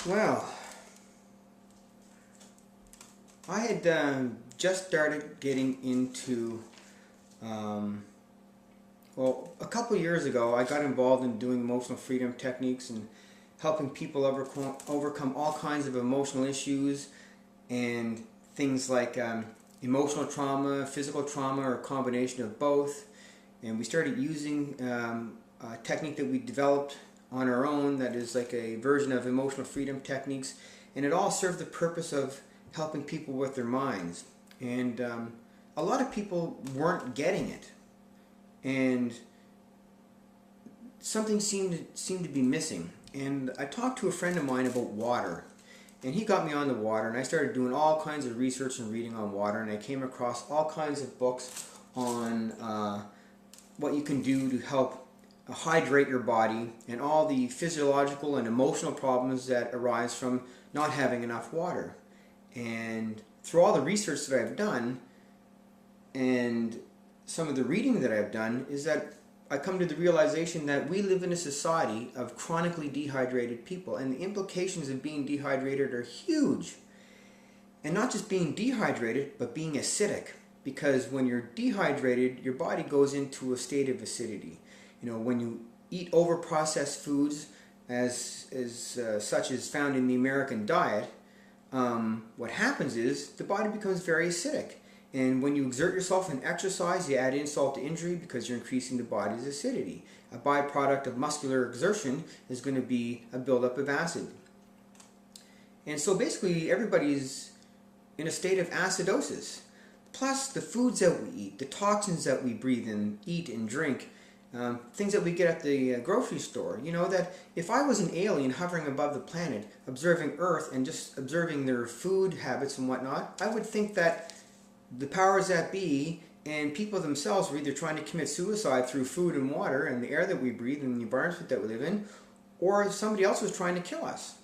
Well, I had just started getting into, well, a couple years ago, I got involved in doing emotional freedom techniques and helping people overcome all kinds of emotional issues and things like emotional trauma, physical trauma, or a combination of both. And we started using a technique that we developed on our own that is like a version of emotional freedom techniques, and it all served the purpose of helping people with their minds. And a lot of people weren't getting it, and something seemed to be missing. And I talked to a friend of mine about water, and he got me on the water, and I started doing all kinds of research and reading on water, and I came across all kinds of books on what you can do to help hydrate your body and all the physiological and emotional problems that arise from not having enough water. And through all the research that I've done and some of the reading that I've done is that I come to the realization that we live in a society of chronically dehydrated people, and the implications of being dehydrated are huge. And not just being dehydrated, but being acidic. Because when you're dehydrated, your body goes into a state of acidity. You know, when you eat over-processed foods, such as found in the American diet, what happens is the body becomes very acidic. And when you exert yourself in exercise, you add insult to injury because you're increasing the body's acidity. A byproduct of muscular exertion is going to be a buildup of acid. And so basically everybody's in a state of acidosis. Plus the foods that we eat, the toxins that we breathe in, eat and drink, things that we get at the grocery store. You know, that if I was an alien hovering above the planet, observing Earth and just observing their food habits and whatnot, I would think that the powers that be and people themselves were either trying to commit suicide through food and water and the air that we breathe and the environment that we live in, or somebody else was trying to kill us.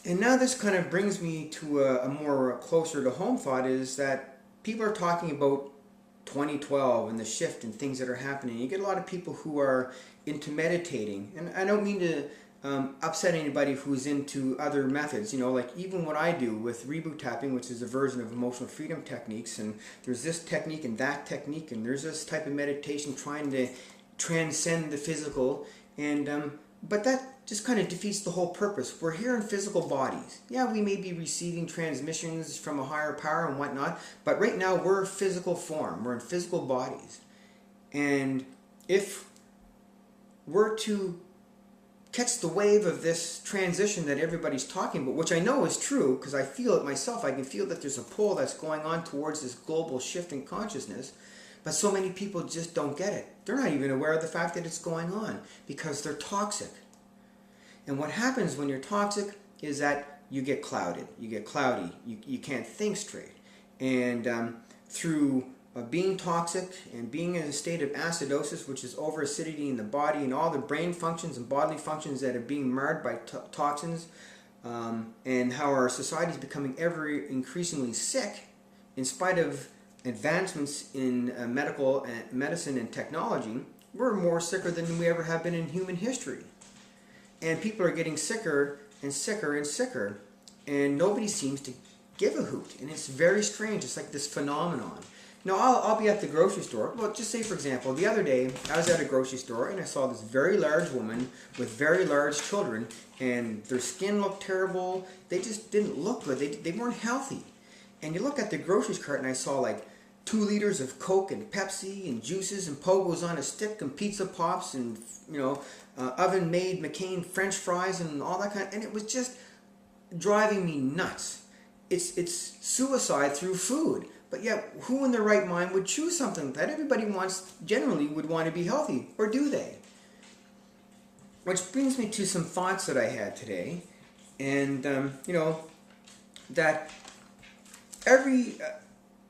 And now this kind of brings me to a more closer to home thought, is that people are talking about 2012 and the shift and things that are happening. You get a lot of people who are into meditating, and I don't mean to upset anybody who's into other methods, you know, like even what I do with reboot tapping, which is a version of emotional freedom techniques, and there's this technique and that technique, and there's this type of meditation trying to transcend the physical, and but that just kind of defeats the whole purpose. We're here in physical bodies. Yeah, we may be receiving transmissions from a higher power and whatnot, but right now we're physical form. We're in physical bodies. And if we're to catch the wave of this transition that everybody's talking about, which I know is true because I feel it myself, I can feel that there's a pull that's going on towards this global shift in consciousness, but so many people just don't get it. They're not even aware of the fact that it's going on because they're toxic. And what happens when you're toxic is that you get clouded, you get cloudy, you can't think straight. And through being toxic and being in a state of acidosis, which is over-acidity in the body, and all the brain functions and bodily functions that are being marred by toxins, and how our society is becoming ever increasingly sick in spite of advancements in medicine and technology, we're more sicker than we ever have been in human history. And people are getting sicker and sicker and sicker, and nobody seems to give a hoot. And it's very strange. It's like this phenomenon. Now, I'll be at the grocery store. Well, just say, for example, the other day, I was at a grocery store, and I saw this very large woman with very large children, and their skin looked terrible. They just didn't look good. They weren't healthy. And you look at the groceries cart, and I saw like 2 liters of Coke and Pepsi and juices and Pogos on a stick and pizza pops and, you know, oven-made McCain French fries and all that kind of, and it was just driving me nuts. It's suicide through food. But yet, who in their right mind would choose something like that? Everybody generally would want to be healthy, or do they? Which brings me to some thoughts that I had today, and you know, that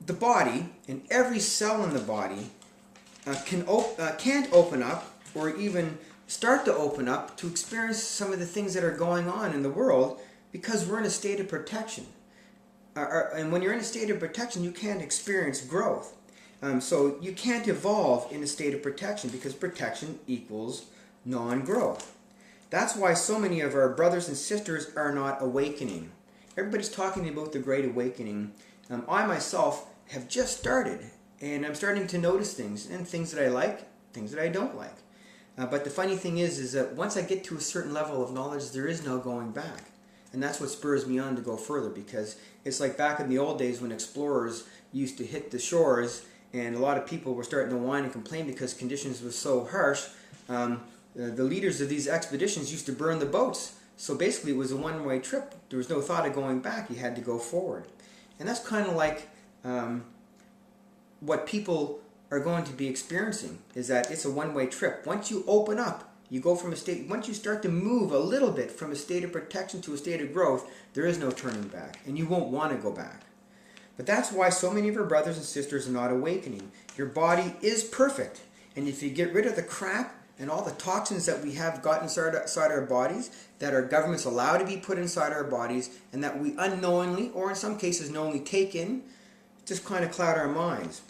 the body and every cell in the body can't open up, or even start to open up to experience some of the things that are going on in the world, because we're in a state of protection. And when you're in a state of protection, you can't experience growth. So you can't evolve in a state of protection, because protection equals non-growth. That's why so many of our brothers and sisters are not awakening. Everybody's talking about the Great Awakening. I myself have just started, and I'm starting to notice things, and things that I like, things that I don't like. But the funny thing is that once I get to a certain level of knowledge, there is no going back. And that's what spurs me on to go further, because it's like back in the old days when explorers used to hit the shores, and a lot of people were starting to whine and complain because conditions were so harsh. The leaders of these expeditions used to burn the boats. So basically it was a one-way trip. There was no thought of going back. You had to go forward. And that's kind of like what people are going to be experiencing, is that it's a one-way trip. Once you open up, you go from a state, once you start to move a little bit from a state of protection to a state of growth, there is no turning back, and you won't want to go back. But that's why so many of our brothers and sisters are not awakening. Your body is perfect, and if you get rid of the crap and all the toxins that we have got inside our bodies, that our governments allow to be put inside our bodies, and that we unknowingly, or in some cases knowingly, take in, just kind of cloud our minds.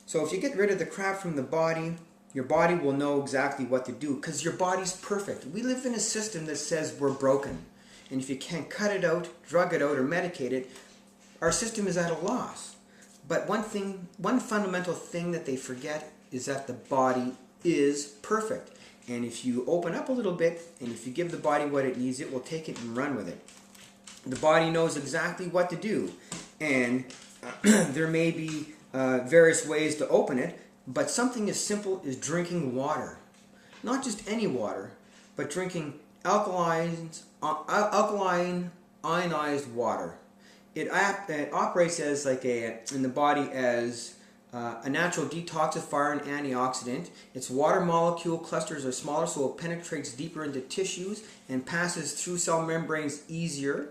So if you get rid of the crap from the body, your body will know exactly what to do, because your body's perfect. We live in a system that says we're broken. And if you can't cut it out, drug it out, or medicate it, our system is at a loss. But one fundamental thing that they forget is that the body is perfect. And if you open up a little bit, and if you give the body what it needs, it will take it and run with it. The body knows exactly what to do. And there may be various ways to open it, but something as simple as drinking water. Not just any water, but drinking alkaline ionized water. It operates as in the body as a natural detoxifier and antioxidant. Its water molecule clusters are smaller, so it penetrates deeper into tissues and passes through cell membranes easier,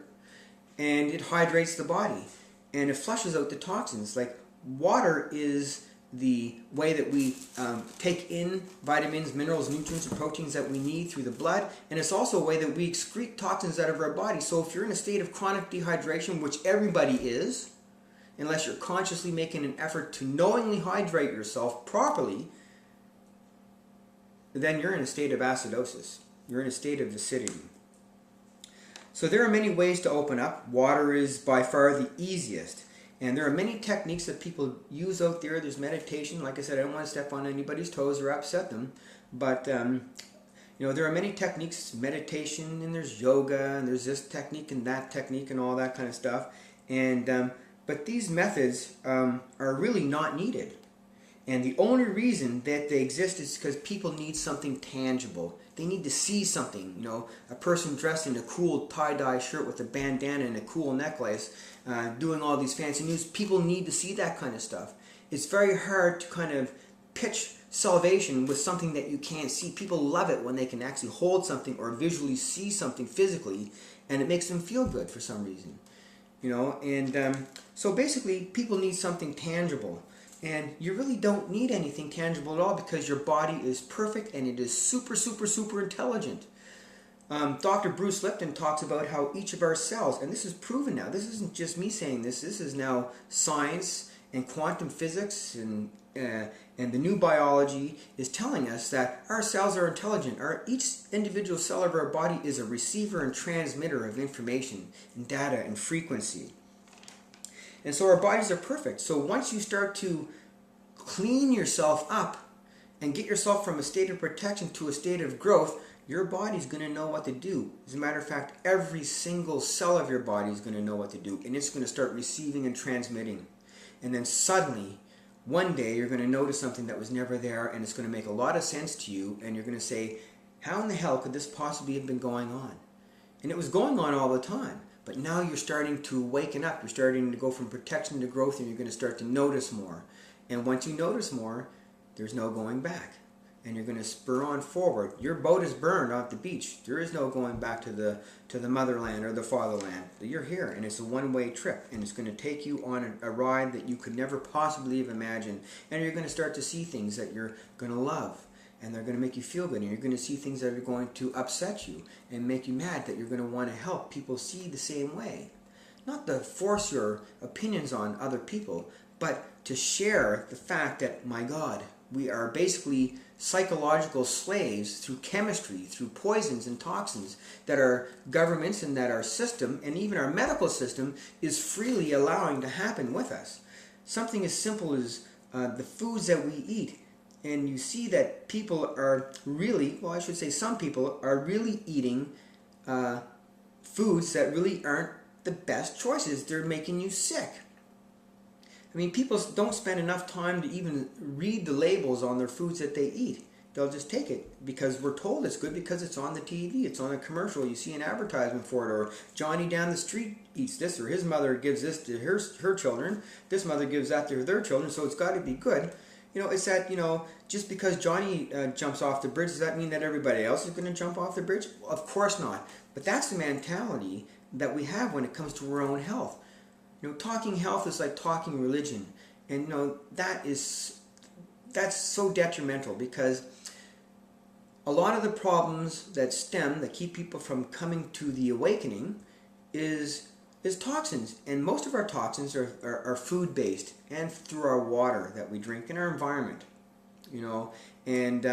and it hydrates the body, and it flushes out the toxins. Like, water is the way that we take in vitamins, minerals, nutrients, and proteins that we need through the blood, and it's also a way that we excrete toxins out of our body. So if you're in a state of chronic dehydration, which everybody is, unless you're consciously making an effort to knowingly hydrate yourself properly, then you're in a state of acidosis. You're in a state of acidity. So there are many ways to open up. Water is by far the easiest. And there are many techniques that people use out there. There's meditation. Like I said, I don't want to step on anybody's toes or upset them. But, there are many techniques, meditation, and there's yoga, and there's this technique and that technique and all that kind of stuff. And but these methods are really not needed. And the only reason that they exist is because people need something tangible. They need to see something. A person dressed in a cool tie-dye shirt with a bandana and a cool necklace, doing all these fancy news. People need to see that kind of stuff. It's very hard to kind of pitch salvation with something that you can't see. People love it when they can actually hold something or visually see something physically, and it makes them feel good for some reason. So basically people need something tangible. And you really don't need anything tangible at all, because your body is perfect and it is super, super, super intelligent. Dr. Bruce Lipton talks about how each of our cells, and this is proven now, this isn't just me saying this, this is now science and quantum physics and the new biology is telling us that our cells are intelligent. Each individual cell of our body is a receiver and transmitter of information and data and frequency. And so our bodies are perfect. So once you start to clean yourself up and get yourself from a state of protection to a state of growth, your body's going to know what to do. As a matter of fact, every single cell of your body is going to know what to do, and it's going to start receiving and transmitting. And then suddenly, one day, you're going to notice something that was never there, and it's going to make a lot of sense to you, and you're going to say, how in the hell could this possibly have been going on? And it was going on all the time. But now you're starting to waken up. You're starting to go from protection to growth, and you're going to start to notice more. And once you notice more, there's no going back. And you're going to spur on forward. Your boat is burned off the beach. There is no going back to the motherland or the fatherland. You're here, and it's a one-way trip. And it's going to take you on a ride that you could never possibly have imagined. And you're going to start to see things that you're going to love. And they're going to make you feel good, and you're going to see things that are going to upset you and make you mad, that you're going to want to help people see the same way. Not to force your opinions on other people, but to share the fact that, my God, We are basically psychological slaves through chemistry, through poisons and toxins that our governments and that our system and even our medical system is freely allowing to happen with us. Something as simple as the foods that we eat. And you see that people are really, well, I should say some people are really eating foods that really aren't the best choices. They're making you sick. I mean, people don't spend enough time to even read the labels on their foods that they eat. They'll just take it because we're told it's good because it's on the TV, it's on a commercial, you see an advertisement for it, or Johnny down the street eats this, or his mother gives this to her children, this mother gives that to their children, so it's got to be good. You know, it's that, you know, just because Johnny jumps off the bridge, does that mean that everybody else is going to jump off the bridge? Of course not. But that's the mentality that we have when it comes to our own health. You know, talking health is like talking religion. And, you know, that's so detrimental because a lot of the problems that keep people from coming to the awakening is toxins. And most of our toxins are food-based and through our water that we drink in our environment. You know, and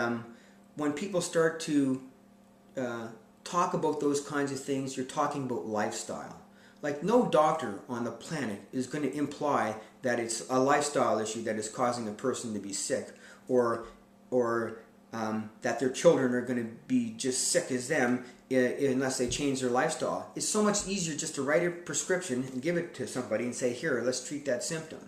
when people start to talk about those kinds of things, you're talking about lifestyle. Like, no doctor on the planet is going to imply that it's a lifestyle issue that is causing a person to be sick, or that their children are going to be just sick as them unless they change their lifestyle. It's so much easier just to write a prescription and give it to somebody and say, here, let's treat that symptom.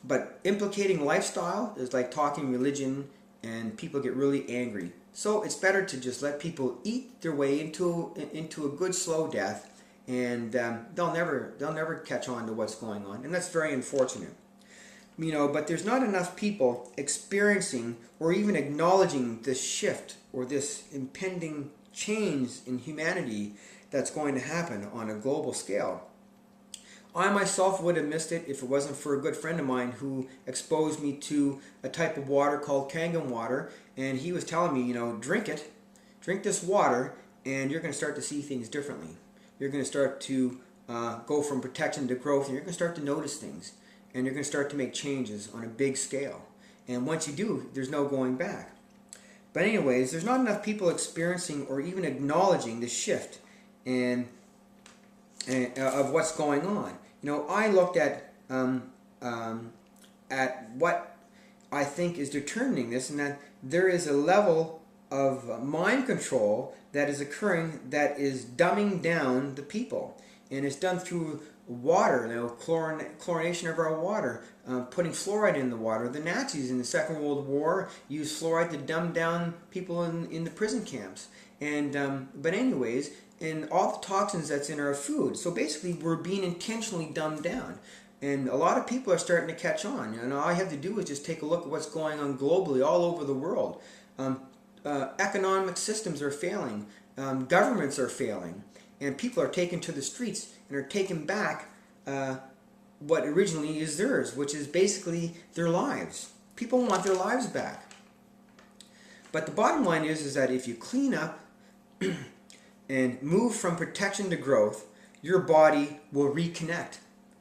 But implicating lifestyle is like talking religion, and people get really angry. So it's better to just let people eat their way into a good slow death, and they'll never catch on to what's going on, and that's very unfortunate. You know, but there's not enough people experiencing or even acknowledging this shift or this impending change in humanity that's going to happen on a global scale. I myself would have missed it if it wasn't for a good friend of mine who exposed me to a type of water called Kangen water, and he was telling me, you know, drink this water, and you're going to start to see things differently. You're going to start to go from protection to growth, and you're going to start to notice things, and you're going to start to make changes on a big scale. And once you do, there's no going back. But anyways, there's not enough people experiencing or even acknowledging the shift and of what's going on. You know, I looked at what I think is determining this, and that there is a level of mind control that is occurring that is dumbing down the people, and it's done through water, you know, chlorination of our water, putting fluoride in the water. The Nazis in the Second World War used fluoride to dumb down people in the prison camps, and but anyways, and all the toxins that's in our food. So basically, we're being intentionally dumbed down. And a lot of people are starting to catch on. And all I have to do is just take a look at what's going on globally, all over the world. Economic systems are failing. Governments are failing. And people are taken to the streets and are taking back what originally is theirs, which is basically their lives. People want their lives back. But the bottom line is that if you clean up and move from protection to growth, your body will reconnect.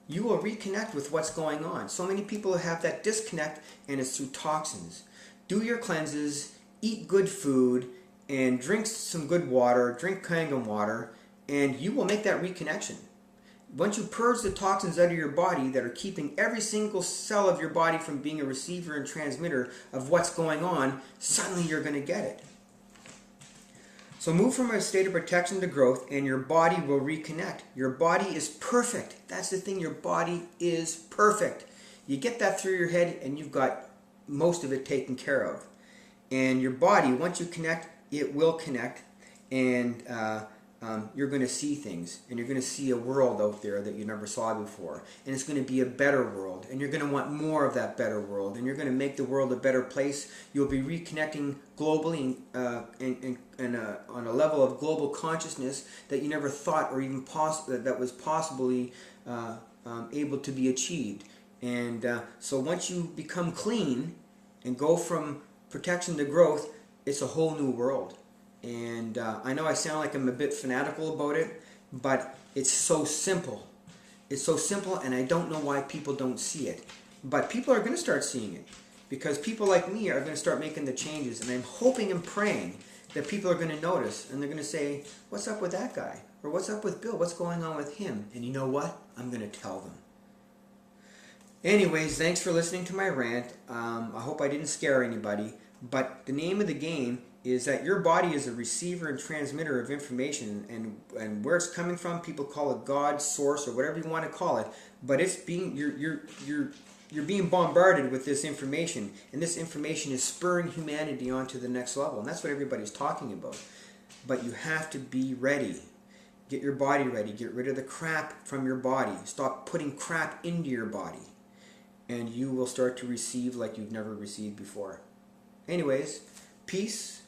You will reconnect with what's going on. So many people have that disconnect, and it's through toxins. Do your cleanses, eat good food, and drink some good water, drink Kangen water, and you will make that reconnection. Once you purge the toxins out of your body that are keeping every single cell of your body from being a receiver and transmitter of what's going on, suddenly you're going to get it. So move from a state of protection to growth, and your body will reconnect. Your body is perfect. That's the thing. Your body is perfect. You get that through your head, and you've got most of it taken care of. And your body, once you connect, it will connect, and you're going to see things, and you're going to see a world out there that you never saw before, and it's going to be a better world, and you're going to want more of that better world, and you're going to make the world a better place. You'll be reconnecting globally and on a level of global consciousness that you never thought or even that was possibly able to be achieved. And so once you become clean and go from protection to growth, it's a whole new world. And I know I sound like I'm a bit fanatical about it, but it's so simple. It's so simple, and I don't know why people don't see it. But people are going to start seeing it. because people like me are going to start making the changes, and I'm hoping and praying that people are going to notice, and they're going to say, what's up with that guy? Or what's up with Bill? What's going on with him? And you know what? I'm going to tell them. Anyways, thanks for listening to my rant. I hope I didn't scare anybody, but the name of the game is that your body is a receiver and transmitter of information, and where it's coming from, people call it God, source, or whatever you want to call it, but it's being, you're being bombarded with this information, and this information is spurring humanity onto the next level, and that's what everybody's talking about. But you have to be ready. Get your body ready. Get rid of the crap from your body. Stop putting crap into your body, and you will start to receive like you've never received before. Anyways, peace.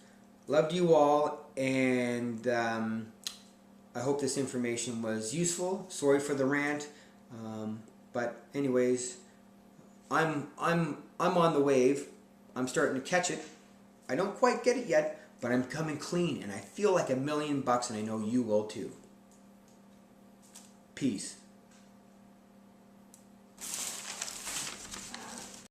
Loved you all, and I hope this information was useful. Sorry for the rant, but anyways, I'm on the wave. I'm starting to catch it. I don't quite get it yet, but I'm coming clean, and I feel like $1,000,000, and I know you will too. Peace.